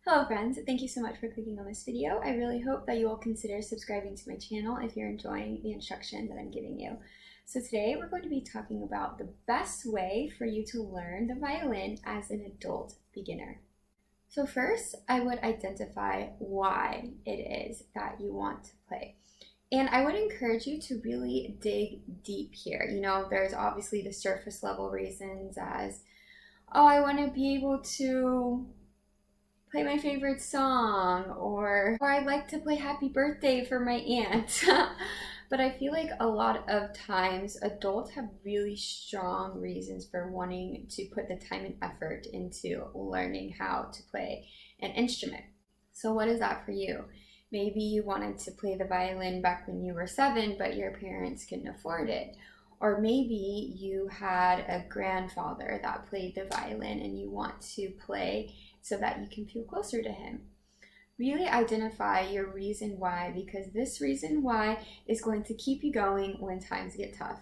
Hello friends, thank you so much for clicking on this video. I really hope that you will consider subscribing to my channel if you're enjoying the instruction that I'm giving you. So today we're going to be talking about the best way for you to learn the violin as an adult beginner. So first, I would identify why it is that you want to play. And I would encourage you to really dig deep here. You know, there's obviously the surface level reasons as, oh, I want to be able to play my favorite song, or I'd like to play Happy Birthday for my aunt. But I feel like a lot of times adults have really strong reasons for wanting to put the time and effort into learning how to play an instrument. So what is that for you? Maybe you wanted to play the violin back when you were 7, but your parents couldn't afford it. Or maybe you had a grandfather that played the violin and you want to play so that you can feel closer to him. Really identify your reason why, because this reason why is going to keep you going when times get tough.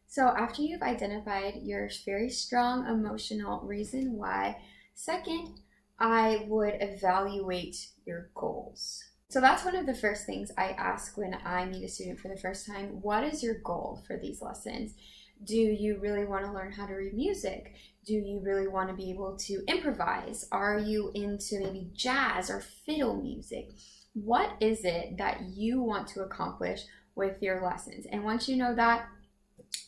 So after you've identified your very strong emotional reason why, second, I would evaluate your goals. So that's one of the first things I ask when I meet a student for the first time. What is your goal for these lessons? Do you really want to learn how to read music? Do you really want to be able to improvise? Are you into maybe jazz or fiddle music? What is it that you want to accomplish with your lessons? And once you know that,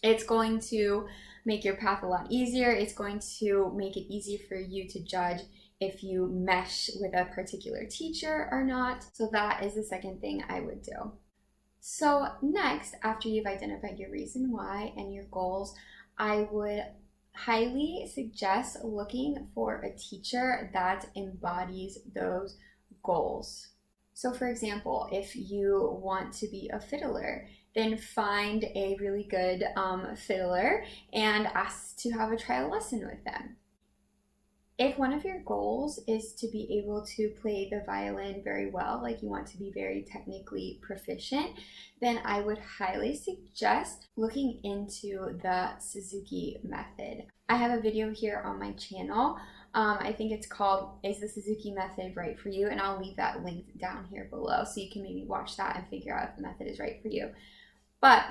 it's going to make your path a lot easier. It's going to make it easy for you to judge if you mesh with a particular teacher or not. So that is the second thing I would do. So next, after you've identified your reason why and your goals, I would highly suggest looking for a teacher that embodies those goals. So for example, if you want to be a fiddler, then find a really good fiddler and ask to have a trial lesson with them. If one of your goals is to be able to play the violin very well, like you want to be very technically proficient, then I would highly suggest looking into the Suzuki Method. I have a video here on my channel. I think it's called, Is the Suzuki Method Right For You? And I'll leave that linked down here below so you can maybe watch that and figure out if the method is right for you. But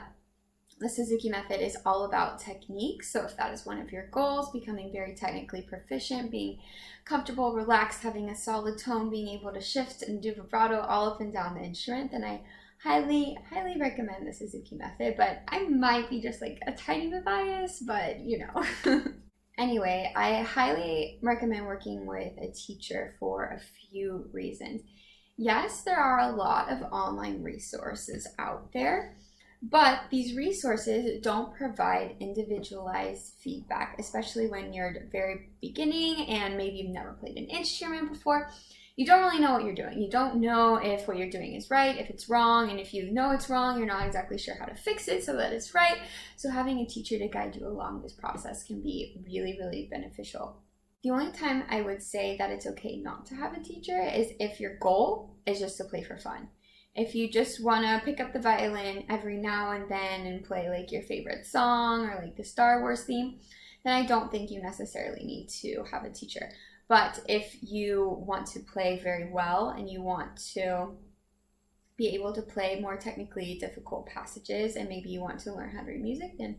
the Suzuki Method is all about technique. So if that is one of your goals, becoming very technically proficient, being comfortable, relaxed, having a solid tone, being able to shift and do vibrato all up and down the instrument, then I highly recommend the Suzuki Method. But I might be just like a tiny bit biased, but you know. Anyway, I highly recommend working with a teacher for a few reasons. Yes, there are a lot of online resources out there, but these resources don't provide individualized feedback, especially when you're very beginning and maybe you've never played an instrument before. You don't really know what you're doing. You don't know if what you're doing is right, if it's wrong, and if you know it's wrong, you're not exactly sure how to fix it so that it's right. So having a teacher to guide you along this process can be really beneficial. The only time I would say that it's okay not to have a teacher is if your goal is just to play for fun. If you just want to pick up the violin every now and then and play like your favorite song or like the Star Wars theme, then I don't think you necessarily need to have a teacher. But if you want to play very well and you want to be able to play more technically difficult passages and maybe you want to learn how to read music, then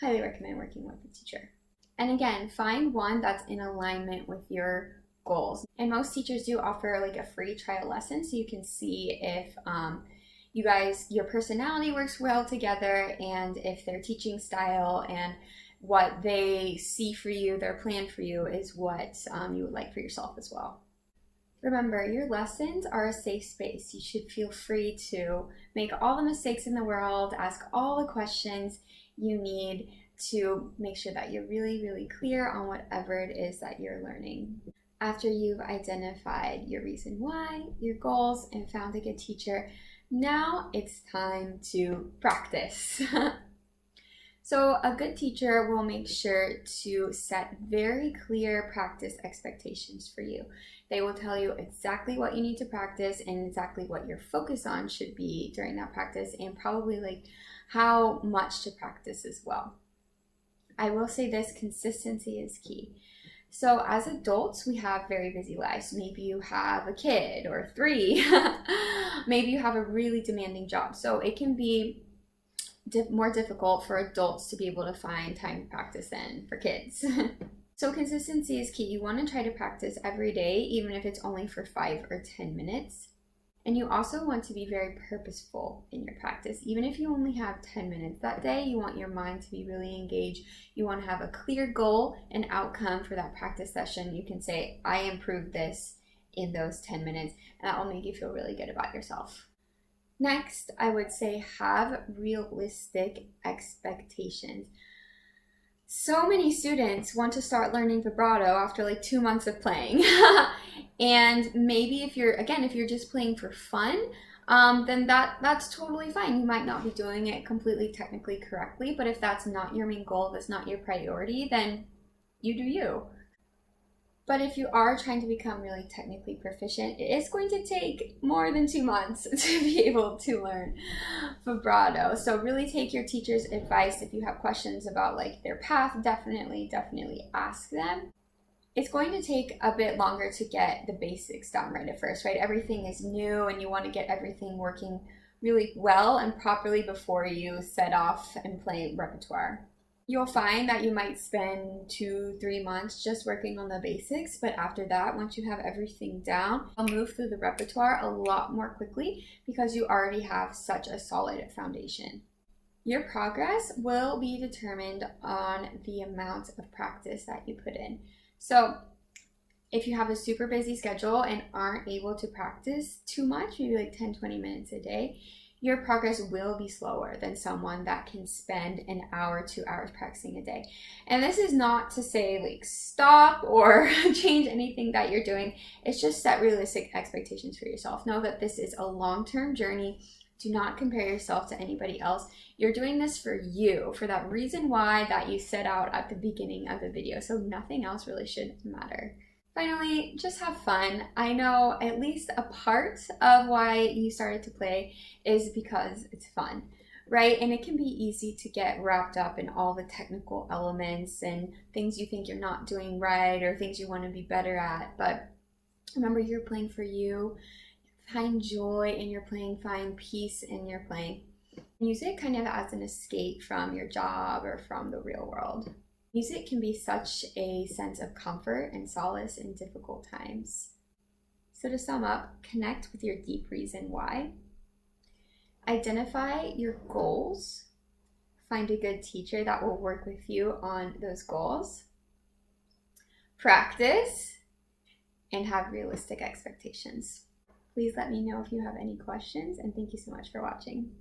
I highly recommend working with a teacher. And again, find one that's in alignment with your goals. And most teachers do offer like a free trial lesson so you can see if your personality works well together and if their teaching style and what they see for you, their plan for you, is what you would like for yourself as well. Remember, your lessons are a safe space. You should feel free to make all the mistakes in the world, ask all the questions you need to make sure that you're really clear on whatever it is that you're learning. After you've identified your reason why, your goals, and found a good teacher, now it's time to practice. So a good teacher will make sure to set very clear practice expectations for you. They will tell you exactly what you need to practice and exactly what your focus on should be during that practice, and probably like how much to practice as well. I will say this, consistency is key. So as adults, we have very busy lives. Maybe you have a kid or three. Maybe you have a really demanding job. So it can be more difficult for adults to be able to find time to practice than for kids. So consistency is key. You want to try to practice every day, even if it's only for 5 or 10 minutes. And you also want to be very purposeful in your practice. Even if you only have 10 minutes that day, you want your mind to be really engaged. You want to have a clear goal and outcome for that practice session. You can say, I improved this in those 10 minutes, and that will make you feel really good about yourself. Next, I would say have realistic expectations. So many students want to start learning vibrato after like 2 months of playing. And maybe if you're just playing for fun, then that's totally fine. You might not be doing it completely technically correctly, but if that's not your main goal, that's not your priority, then you do you. But if you are trying to become really technically proficient, it is going to take more than 2 months to be able to learn vibrato. So really take your teacher's advice. If you have questions about like their path, definitely ask them. It's going to take a bit longer to get the basics down right at first, right? Everything is new and you want to get everything working really well and properly before you set off and play repertoire. You'll find that you might spend 2-3 months just working on the basics, but after that, once you have everything down, you'll move through the repertoire a lot more quickly because you already have such a solid foundation. Your progress will be determined on the amount of practice that you put in. So if you have a super busy schedule and aren't able to practice too much, maybe like 10-20 minutes a day, your progress will be slower than someone that can spend an hour, 2 hours practicing a day. And this is not to say like stop or change anything that you're doing. It's just set realistic expectations for yourself. Know that this is a long-term journey. Do not compare yourself to anybody else. You're doing this for you, for that reason why that you set out at the beginning of the video. So nothing else really should matter. Finally, just have fun. I know at least a part of why you started to play is because it's fun, right? And it can be easy to get wrapped up in all the technical elements and things you think you're not doing right or things you want to be better at. But remember, you're playing for you. Find joy in your playing, find peace in your playing. Music kind of as an escape from your job or from the real world. Music can be such a sense of comfort and solace in difficult times. So to sum up, connect with your deep reason why. Identify your goals. Find a good teacher that will work with you on those goals. Practice and have realistic expectations. Please let me know if you have any questions, and thank you so much for watching.